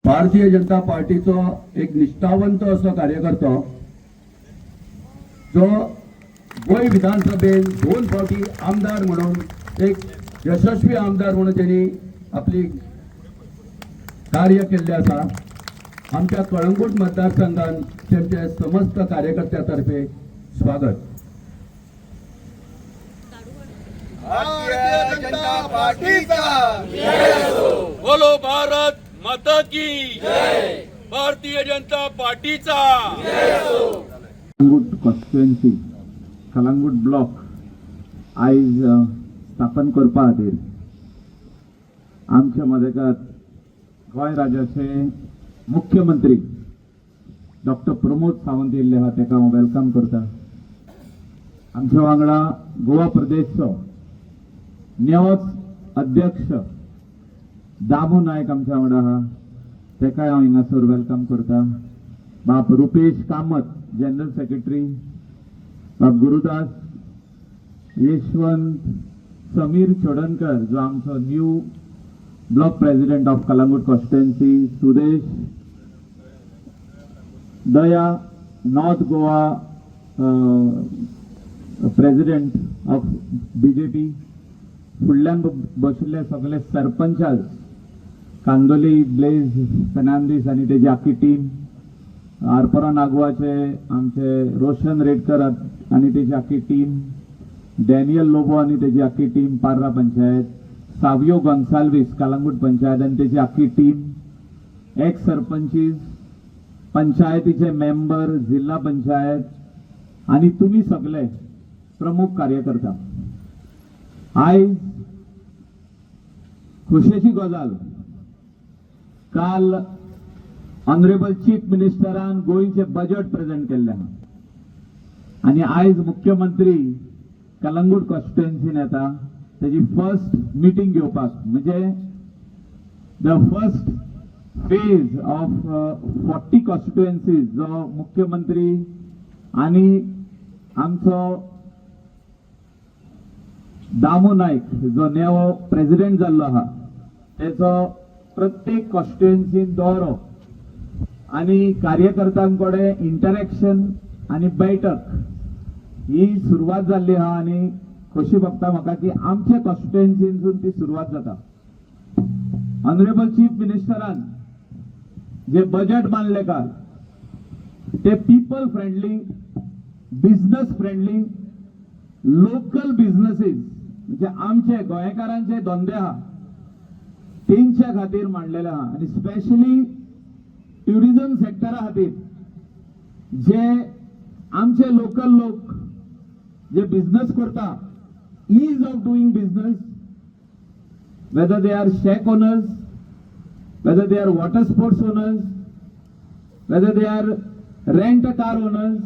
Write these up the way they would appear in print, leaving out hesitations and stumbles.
भारतीय जनता पार्टीचो एक निष्ठावंत असो कार्यकर्तो जो गोंय विधानसभेत 2 फावटी आमदार म्हणून एक यशस्वी आमदार म्हणून त्यांनी आपली कार्य केले आसा। आमच्या कळंगूट मतदारसंघात त्यांचे समस्त कार्यकर्त्यातर्फे स्वागत। भारतीय जनता पार्टीचा जय हो। बोलो भारत माता की जय। भारतीय जनता पार्टीचा जय हो। कलंगूट कॉन्स्टिट्युएन्सी कलंगूट ब्लॉक आयज स्थापन करपा खातीर आमच्या मदतात गोंय राज्याचे मुख्यमंत्री डॉक्टर प्रमोद सावंत येयल्ले आहा, ताका हांव वेलकम करता। आमच्या वांगडा गोवा प्रदेशचो नेवोच अध्यक्ष दामू नायक आमच्या वांगडा आहा, ताकाय हांव हिंगासर वेलकम करता। बाप रुपेश कामत जनरल सेक्रेटरी, बाप गुरुदास, यशवंत समीर चोडणकर जो आमचो new block president of Calangute constituency, Sudesh Daya north Goa president of BJP, फुडल्यान बशिल्ले सगळे सरपंचाज कांदोली ब्लेज फेर्नांदीस आनी तेजी आख्खी टीम, आरपोरा नागवाचे आमचे रोशन रेडकर आनी तेजी आख्खी टीम, डॅनियल लोबो आनी तेजी आख्खी टीम पार्रा पंचायत, सावियो गोन्साल्वीस कलंगूट पंचायत आनी तेजी आख्खी टीम, एक्स सरपंचीस, पंचायतीचे मेंबर, जिल्हा पंचायत आनी तुमी सगळे प्रमुख कार्यकर्ता। आयज खुशेची गजाल, काल ऑनरेबल चीफ मिनिस्टरान गोंयचे बजेट प्रेजेंट केल्ले आहा आनी आयज मुख्यमंत्री कलंगूट कॉन्स्टिट्युएन्सीन येता तेजी फर्स्ट मिटींग घेवपाक, म्हणजे the first phase of 40 constituencies जो मुख्यमंत्री आनी आमचो दामू नायक जो नेवो प्रेसिडेंट जाल्लो आहा तेचो प्रत्येक कॉन्स्टिट्युएन्सीन दौरो आनी कार्यकर्त्यांकडे इंटरॅक्शन आनी बैठक ही सुरवात जाल्ली आहा आनी खोशी भोगता म्हाका की आमच्या कॉन्स्टिट्युएन्सीनसून ती सुरवात जाता। ऑनरेबल चीफ मिनिस्टरान जे बजेट मांडले काल ते people friendly, business friendly, local businesses म्हणजे आमचे गोंयकारांचे धंदे आहा तेंच्या खातीर मांडलेले आहा आनी स्पेशली ट्युरिझम सेक्टरा खातीर जे आमचे लोकल लोक जे बिझनेस करता, ease of doing business, whether they are shack owners, whether they are water sports owners, whether they are rent a car owners,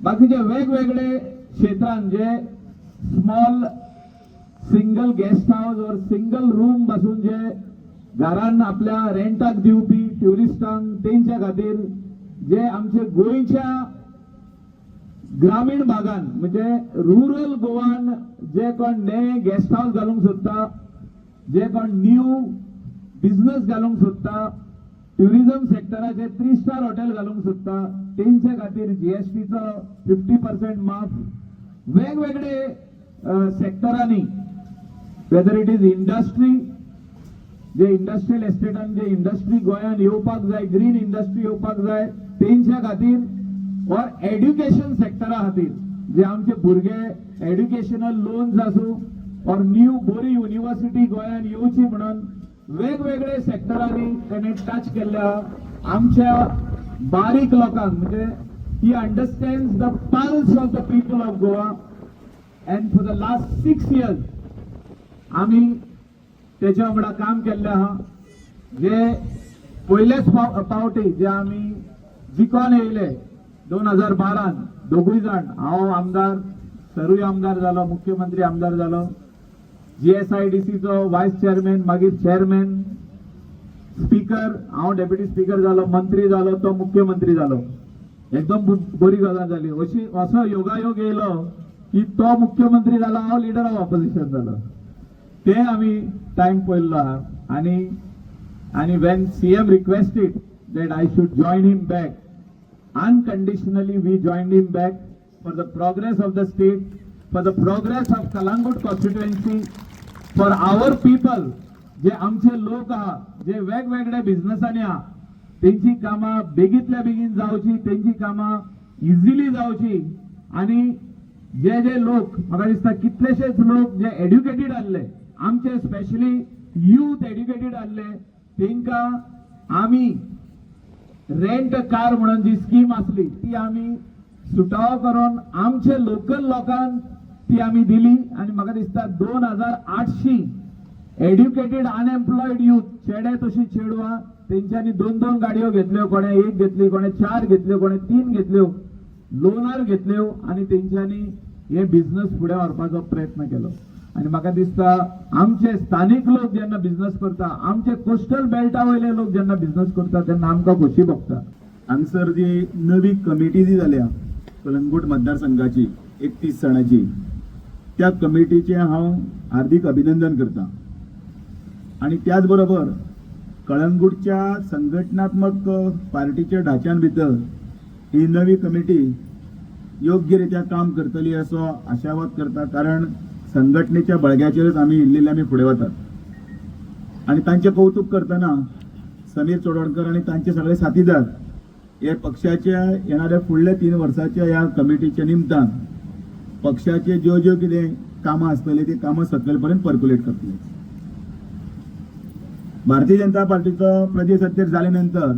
बाकीचे वेगवेगळे क्षेत्रांत जे स्मॉल सिंगल गेस्ट हाऊस और सिंगल रूम पासून जे घरान आपल्या रेंटाक दिवपी ट्युरिस्टांक तेंच्या खातीर जे आमचे गोंयच्या ग्रामीण भागान म्हणजे रुरल गोवान जे कोण नवे गेस्ट हाऊस घालूंक सोदता, जे कोण न्यू बिझनेस घालूंक सोदता, ट्युरिझम सेक्टराचे 3 स्टार हॉटेल घालूंक सोदता तेंच्या खातीर जीएसटीचो 50% माफ, वेगवेगळे सेक्टरांनी, वेदर इट इज इंडस्ट्री, जे इंडस्ट्रियल एस्टेटान जे इंडस्ट्री गोंयान येवपाक जाय, ग्रीन इंडस्ट्री येवपाक जाय तेंच्या खातीर, और एड्युकेशन सेक्टरा खातीर जे आमचे भुरगे एड्युकेशनल लोन्स आसूं और न्यू बरी युनिव्हर्सिटी गोंयान येवची म्हणून वेगवेगळे सेक्टरांनी ताणें टच केल्ल्या आमच्या बारीक लोकांक, म्हणजे ही understands the pulse of the people of Goa and for the last 6 years आम्ही त्याच्या वांगडा काम केल्ले आहा। जे पयलेच पावटी जे आम्ही जिखोन येयले 2012 दोगूय जाण, हांव आमदार, सरूय आमदार जालो, मुख्यमंत्री आमदार जालो, जीएसआयडीसीचो वायस चेअरमॅन, मागीर चेअरमॅन, स्पीकर, हांव डेप्युटी स्पीकर जालो, मंत्री जालो, तो मुख्यमंत्री जालो। एकदम बरी गजाल जाली। असो योगायोग येयलो की तो मुख्यमंत्री जालो, हांव लिडर ऑफ ऑपोजिशन जालो। ते आम्ही टाइम पळयल्लो आहा आनी आणि when CM requested that I should join him back, unconditionally we joined him back for the progress of the state, for the progress of Kalangut constituency, for our people, जे आमचे लोक आहात, जे वेगवेगळ्या बिझनेसांनी आहात, त्यांची कामां बेगीतल्या बेगीन जावची, त्यांची कामां इझिली जावची, आणि जे जे लोक म्हाका दिसता कितलेशेच लोक जे एड्युकेटेड आसले, आमचे स्पेशली यूथ एड्युकेटेड आसले, तांकां आमी रेंट कार म्हणून जी स्कीम असली ती आम्ही सुटाव करून आमचे लोकल लोकांक ती आम्ही दिली, आणि म्हाका दिसता 2800 एड्युकेटेड अनएम्प्लॉयड यूथ, चेडे तशी चेडवां, तेंच्यांनी 2-2 गाडयो घेतल्यो, कोणे 1 घेतली, कोणे 4 घेतल्यो, कोणे 3 घेतल्यो, लोनार घेतल्यो, आणि तेंच्यांनी हे बिझनेस फुडें व्हरपाचो प्रयत्न केलो. आणि म्हाका दिसता आमचे स्थानिक लोक जेन्ना बिझनेस करता, आमचे कोस्टल बेल्टा वयले लोक जेन्ना बिझनेस करता, तेन्ना आमकां खोशी भोगता. हांगसर जी नवी कमिटी जी जाल्या कळंगूट मतदारसंघाची 31 जाणांची, त्या कमिटीचे हांव हार्दिक अभिनंदन करता. आणि त्याच बरोबर कळंगूटच्या संघटनात्मक पार्टीच्या ढाच्यान भितर ही नवी कमिटी योग्यरित्या काम करतली असो आशावाद करता. कारण संघटनेच्या बळग्याचेरच आमी इल्लेले आमी फुडें वतात. आणि तांचे कौतुक करतना समीर चोडणकर आणि तांचे सगळे साथीदार हे पक्षाच्या येणाऱ्या फुडल्या 3 वर्साच्या ह्या कमिटीच्या निमतान पक्षाचे ज्यो ज्यो कितें कामां आसतली ती कामां सकयलपर्यंत पर्क्युलेट करतले. भारतीय जनता पार्टीचो प्रदेश अध्यक्ष जाले नंतर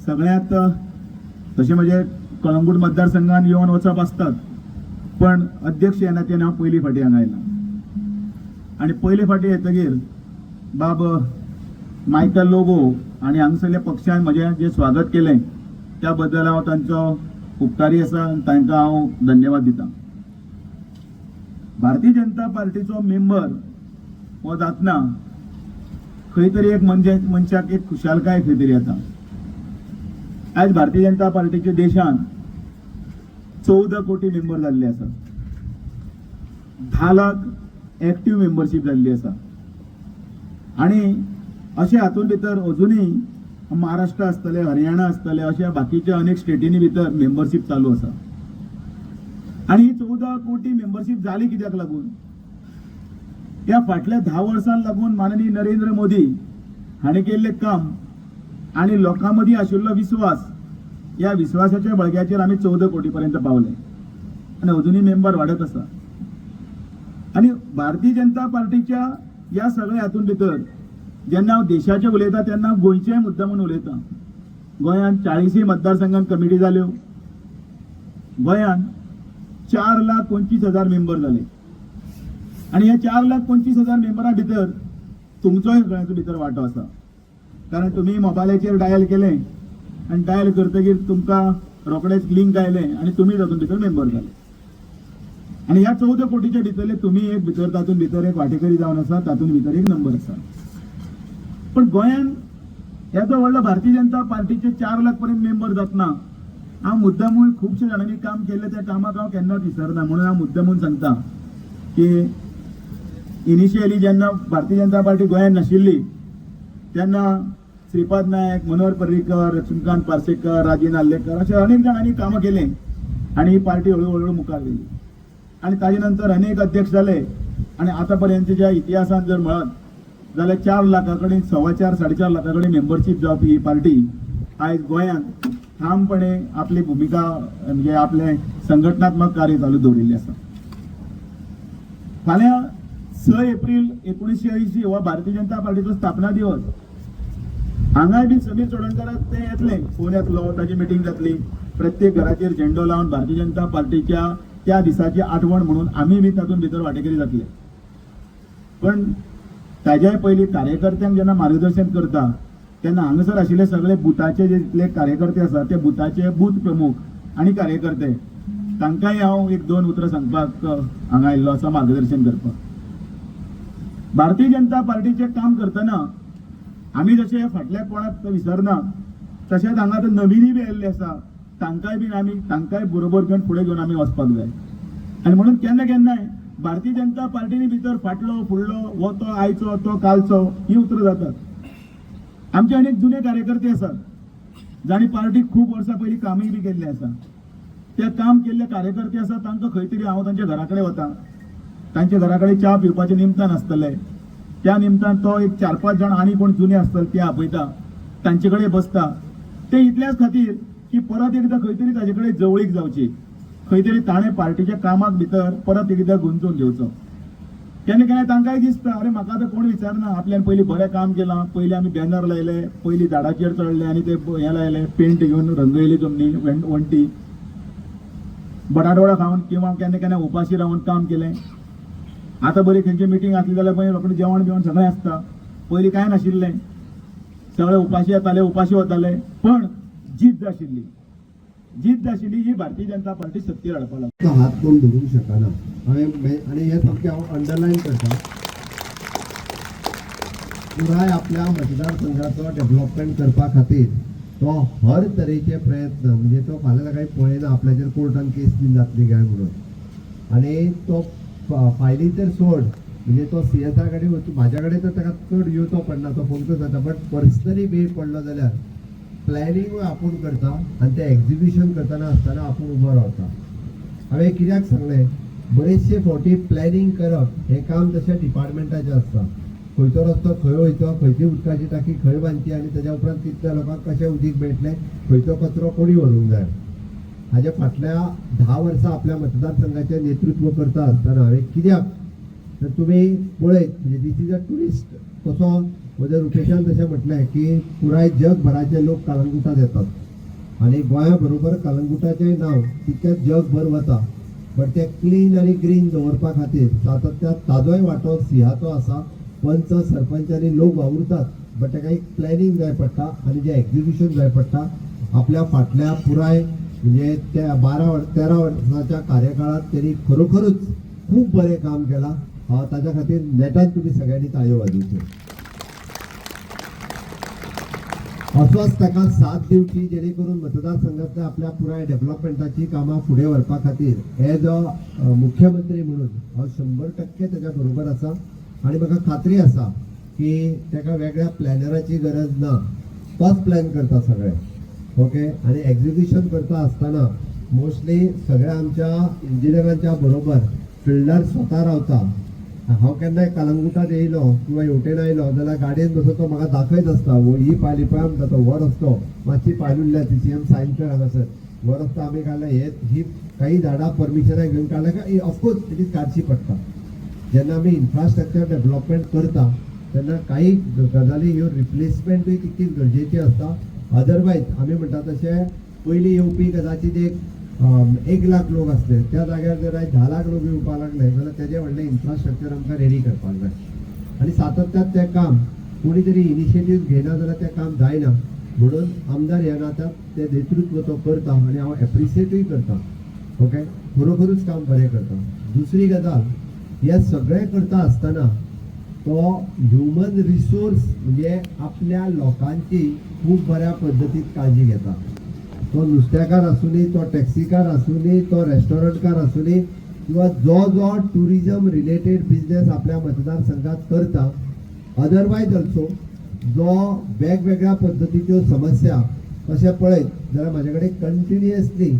सगळ्यात तशें म्हणजे कळंगूट मतदारसंघात येवन वचप आसतात, पण अध्यक्ष येना तेन्ना हांव पयली फाटी हांगा आयला. आणि पयले फाटी येतगीर बाब मायकल लोबो आणि हांगसरल्या पक्षान म्हजें जें स्वागत केलें त्या बद्दल हांव तांचो उपकारी आसा, आनी तांकां हांव धन्यवाद दितां. भारतीय जनता पार्टीचो मेंबर हो जातना खंय तरी एक मनशाक एक खुशालकाय खंय तरी येता. आज भारतीय जनता पार्टीच्या देशान 14 कोटी मेंबर जाल्ले आसा, 10 लाख एक्टिव्ह मेंबरशीप जाल्ली आसा. आणि अशे हातून भितर अजुनूय महाराष्ट्र आसतले, हरियाणा आसतले, अशा बाकीच्या अनेक स्टेटींनी भितर मेंबरशीप चालू आसा. आणि ही 14 कोटी मेंबरशीप जाली कित्याक लागून? या फाटल्या 10 वर्सांक लागून माननीय नरेंद्र मोदी हांणी केल्लें काम आणि लोकां मदीं आशिल्लो विश्वास, या विश्वासाच्या बळग्याचेर आमी 14 कोटी पर्यंत पावले आणि अजुनूय मेंबर वाडत आसा. आणि भारतीय जनता पार्टीच्या या सगळ्या हातून भितर जेन्ना हांव देशाचें उलयता तेन्ना गोंयचेय मुद्दामून उलयता. गोंयांत 40 मतदारसंघांत कमिटी जाल्यो, गोंयांत 4,25,000 मेंबर जाले. आणि ह्या 4,25,000 मेंबरां भितर तुमचोय सगळ्यांचो भितर वांटो आसा. कारण तुम्ही मोबायलाचेर डायल केलें आनी डायल करतकीर तुमकां रोखडेच लिंक आयलें आणि तुम्ही तातूंत भितर मेंबर जाले. आणि ह्या 14 कोटीच्या भितरले तुम्ही एक भितर तातूंत भितर एक वांटेकरी जावन आसा, तातूंत भितर एक नंबर आसा. पण गोंयांत येदो व्हडलो भारतीय जनता पार्टीचे 4 लाख पर्यंत मेंबर जातना हांव मुद्दामून खुबशे जाणांनी काम केल्लें, त्या कामाक हांव केन्नाच विसरना. म्हणून हांव मुद्दामून सांगता की इनिशियली जेन्ना भारतीय जनता पार्टी गोंयांत नाशिल्ली तेन्ना श्रीपाद नायक, मनोहर पर्रीकर, लक्ष्मीकांत पार्सेकर, राजीव नार्लेकर अशे अनेक जाणांनी कामां केलें आणि ही पार्टी हळूहळू मुखार गेली. आणि ताजे नंतर अनेक अध्यक्ष जाले. आणि आता पर्यंतच्या इतिहासात जर म्हणत जाल्यार 4 लाखा कडेन 4.25 4.5 लाखा कडेन मेंबरशीप जावपी ही पार्टी आयज गोंयांत ठामपणे आपली भूमिका म्हणजे आपले संघटनात्मक कार्य चालू दवरिल्लें आसा. फाल्यां 6 एप्रील 1980 हो भारतीय जनता पार्टीचो स्थापना दिवस. हांगाय बी समीर चोडणकर ते येतले, फोन येतलो, ताची मिटींग जातली. प्रत्येक घराचेर झेंडो लावन भारतीय जनता पार्टीच्या त्या दिसाची आठवण म्हणून आमी बी तातूंत भितर वांटेकरी जातले. पण ताज्याय पयलीं कार्यकर्त्यांक जेन्ना मार्गदर्शन करता तेन्ना हांगासर आशिल्ले सगळे बुथाचे जे जितले कार्यकर्ते आसात ते बुथाचे बूथ प्रमुख आणि कार्यकर्ते तांकांय हांव 1-2 उतरां सांगपाक हांगा आयिल्लो आसा मार्गदर्शन करपाक. भारतीय जनता पार्टीचे काम करतना आमी जशे फाटल्या कोणाक विसरना तशेंच हांगा आतां नवीनय बी आयिल्ले आसा, तांकांय बरोबर घेवन फुडें घेवन आमी वचपाक जाय. आनी म्हणून केन्ना केन्नाय भारतीय जनता पार्टीनी भितर फाटलो फुडलो हो तो आयचो तो कालचो ही उतरां जातात. आमचे अनेक जुने कार्यकर्ते असतात जाणी पार्टीक खूप वर्सां पयलीं कामय बी केल्लें आसा. ते काम केल्ले कार्यकर्ते आसा तांकां खंय तरी हांव तांच्या घरा कडेन वता. तांच्या घरा कडेन च्या पिवपाचें निमतान आसतलें. त्या निमतान तो एक 4-5 जाण आनी कोण जुने आसतले ते आपयता, तांचे कडेन बसता. ते इतल्याच खातीर की परत एकदा खंय तरी ताजे कडेन जवळीक जावची, खंय तरी ताणें पार्टीच्या कामाक भितर परत एकदा गुंतून घेवचो. केन्ना केन्ना तांकांय दिसता अरे म्हाका आतां कोण विचारना, आपल्यान पयलीं बरें काम केलां, पयलीं आमी बॅनर लायले, पयलीं झाडाचेर चडले आनी ते हें लायले, पेंट घेवन रंगयली जमनी वण्टी, बटाटवडा खावन किंवा केन्ना केन्ना उपाशी रावन काम केलें. आतां बरी खंयची मिटींग आसली जाल्यार पळय रोखडें जेवण बिवण सगळें आसता. पयलीं कांय नाशिल्लें, सगळे उपाशी येताले, उपाशी वताले, पण जिद्द आशिल्ली. जिद्द आशिल्ली ही भारतीय जनता पार्टी सत्तेर हाडपाक लागली. तो हात कोण धरूंक शकना. आणि हे सामकें हांव अंडरलायन करता. पुराय आपल्या मतदारसंघाचो डेव्हलपमेंट करपा खातीर तो हर तरेचे प्रयत्न, म्हणजे तो फाल्यां सकाळी पळयना आपल्याचेर कोर्टान केस बीन जातली काय म्हणून. आणि तो फायली तर सोड, म्हणजे तो CSR कडेन म्हाज्या कडेन तर ताका चड येवचो पडना, तो फोन जाता. बट पर्सनली वेळ पडलो जाल्यार प्लॅनिंग आपूण करता आनी ते एक्झिक्युशन करतना आसतना आपूण उबो रावता. हांवें कित्याक सांगलें, बरेचशे फावटी प्लॅनिंग करप हें काम तशें डिपार्टमेंटाचें आसता. खंयचो रस्तो खंय वयचो, खंयची उदकाची टाकी खंय बांदची आनी तेज्या उपरांत कितल्या लोकांक कशें उदीक मेळटलें, खंयचो कचरो कोणी व्हरूंक जाय. हाजे फाटल्या 10 वर्सां आपल्या मतदारसंघाचें नेतृत्व करता आसतना हांवें कित्याक तर तुमी पळयत, म्हणजे दीस इज अ टुरिस्ट. कसो म्हज्या रुपेशान तशें म्हटलें की पुराय जगभराचे लोक कळंगुटात येतात आनी गोंया बरोबर कळंगुटाचें नांव तितकेंच जगभर वता. बट तें क्लीन आनी ग्रीन दवरपा खातीर सातत्यान ताजोय वांटो सिंहाचो आसा. पंच सरपंच आनी लोक वावुरतात, बट ताका एक प्लॅनिंग जाय पडटा आनी जें एक्झिक्युशन जाय पडटा. आपल्या फाटल्या पुराय म्हणजे त्या 13 वर्साच्या कार्यकाळात त्यांनी खरोखरच खूप बरें काम केलां. ताच्या खातीर नेटान तुमी सगळ्यांनी ताळयो वाजोवच्यो. असोच ताका साथ दिवची जेणे करून मतदारसंघातल्या आपल्या पुराय डेव्हलपमेंटाची कामां फुडें व्हरपा खातीर एज अ मुख्यमंत्री म्हणून हांव 100% ताच्या बरोबर आसा. आनी म्हाका खात्री आसा की ताका वेगळ्या प्लॅनराची गरज ना, तोच प्लॅन करता सगळें. ओके. आनी एक्झिक्युशन करता आसतना मोस्टली सगळ्या आमच्या इंजिनियरांच्या बरोबर फिल्डार स्वता रावता. हांव केन्नाय कलंगुटात येयलो किंवा हेवटेन आयलो जाल्यार गाडयेन बसून तो म्हाका दाखयत आसता, ही पायली पळय म्हणटा तो, वर रस्तो मातशी पायल उरल्या ती CM सायन कर हांगासर, वर रस्तो आमी काडला. ही काही झाडां परमिशनां घेवन काडल्या काय ऑफकोर्स इट इज काडची पडटा. जेन्ना आमी इन्फ्रास्ट्रक्चर डेव्हलपमेंट करता तेन्ना काही गजाली ह्यो रिप्लेसमेंटूय तितकीच गरजेची आसता. अदरवायज आमी म्हणटा तशें पयलीं येवपी कदाचित 1 लाख लोक आसले, त्या जाग्यार जर आयज 10 लाख लोक येवपाक लागले जाल्यार तेजें व्हडलें इन्फ्रास्ट्रक्चर आमकां रेडी करपाक जाय. आनी सातत्यान तें काम कोणी तरी इनिशिएटीव घेना जाल्यार तें काम जायना. म्हणून आमदार ह्या नात्यान तें नेतृत्व तो करता आनी हांव एप्रिशिएटूय करता. ओके. खरोखरूच काम बरें करता. दुसरी गजाल, हे सगळें करता आसतना तो ह्युमन रिसोर्स म्हणजे आपल्या लोकांची खूप बऱ्या पद्धतीत काळजी घेता. तो नुस्तेकार आसूनी, तो टॅक्सीकार आसूनी, तो रेस्टॉरंटकार आसूनी किंवा जो टुरिजम रिलेटेड बिझनेस आपल्या मतदारसंघात करता, अदरवायज ऑल्सो जो वेगवेगळ्या पद्धतीच्यो समस्या तशें पळयत जाल्यार म्हाजे कडेन कंटिन्युअसली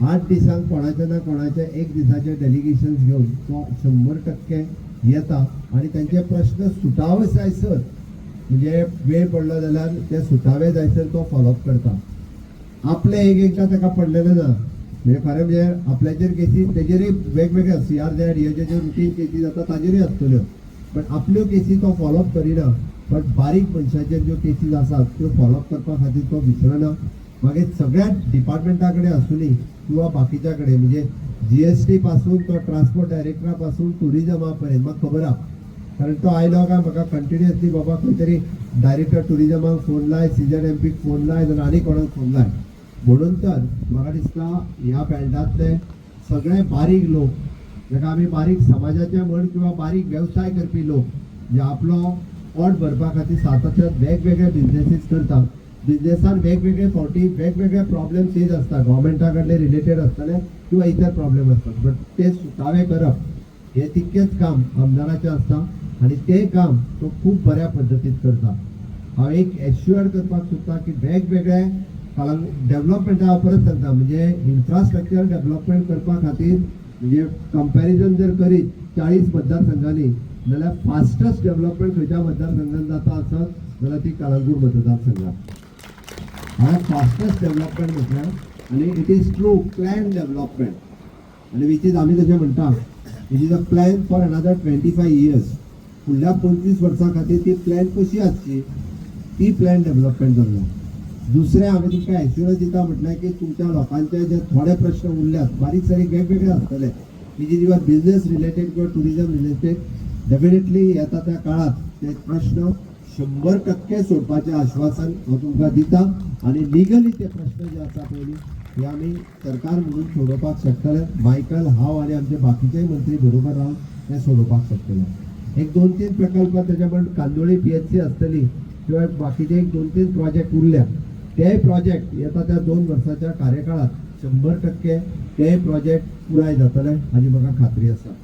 8 दिसांक कोणाचे ना कोणाचे 1 दिसाचे डेलिगेशन्स घेवन तो 100% येता आनी तांचे प्रश्न सुटावे जायसर, म्हणजे वेळ पडलो जाल्यार ते सुटावे जायसर तो फॉलोअप करता. आपले एकदां ताका पडलेले ना, म्हणजे खरें म्हणजे आपल्याचेर केसीस तेजेरूय वेगवेगळे CRZ ह्यो जे रुटीन केसीस जाता ताजेरूय आसतल्यो, पण आपल्यो केसी तो फॉलोअप करिना. बट बारीक मनशाचेर ज्यो केसीस आसात त्यो फॉलोअप करपा खातीर तो विसरना. मागीर सगळ्या डिपार्टमेंटा कडेन आसूनी किंवा बाकीच्या कडेन, म्हणजे GST पासून तो ट्रान्सपोर्ट डायरेक्टरा पासून टुरिजमा पर्यंत म्हाका खबर आहा. कारण तो आयलो काय म्हाका कंटिन्युअसली बाबा खंय तरी डायरेक्टर टुरिजमाक फोन लाय, सीजन MPक फोन लाय, जाल्यार आनी कोणाक फोन लाय. म्हणून तर म्हाका दिसता ह्या बेल्टांतले सगळे बारीक लोक, जाका आमी बारीक समाजाचे म्हण किंवा बारीक वेवसाय करपी लोक, जे आपलो पोट भरपा खातीर सातत्यान वेगवेगळे बिझनेसीस करता. बिझनेसान वेगवेगळे फावटी वेगवेगळे प्रॉब्लेम फेस आसता, गव्हर्मेंटा कडले रिलेटेड आसतले किंवा इतर प्रॉब्लेम आसतात, बट ते सुटावे करप हे तितकेच काम आमदाराचें आसता आनी तें काम तो खूब बऱ्या पद्दतीन करता. हांव एक एश्युअर करपाक सोदता की वेगवेगळे डेव्हलपमेंटा हांव परत सांगता म्हणजे इन्फ्रास्ट्रक्चर डेव्हलपमेंट करपा खातीर म्हणजे कंपॅरिजन जर करीत 40 मतदारसंघांनी जाल्यार फास्टस्ट डेव्हलपमेंट खंयच्या मतदारसंघात जाता आसत जाल्यार ती कळंगूट मतदारसंघात हांवें फास्टस्ट डेव्हलपमेंट म्हटल्यार आनी it is true plan development आनी वीच इज आमी तशें म्हणटा it is a plan for another 25 years फुडल्या 25 वर्सां खातीर ती प्लॅन कशी आसची ती प्लॅन डेव्हलपमेंट जाल्लो दुसरें हांवें तुमकां एश्युरन्स दिता म्हटल्यार की तुमच्या लोकांचे जे थोडे प्रश्न उरल्यात बारीक सारीक वेगवेगळे आसतले की जी किंवा बिझनेस रिलेटेड किंवा टुरिजम रिलेटेड डेफिनेटली येता त्या काळात ते प्रश्न 100% सोडपाचें आश्वासन हांव तुमकां दिता आनी लिगली ते प्रश्न जे आसा पयलीं हे आमी सरकार म्हणून सोडोवपाक शकतले मायकल हांव आनी आमचे बाकीचेय मंत्री बरोबर रावन ते सोडोवपाक शकतले एक 2-3 प्रकल्प तेच्या पण कांदोळी PHC आसतली किंवा बाकीचे एक 2-3 प्रोजेक्ट उरल्या ते प्रोजेक्ट येता त्या 2 वर्साच्या कार्यकाळात 100% ते प्रोजेक्ट पुराय जातले हाची म्हाका खात्री आसा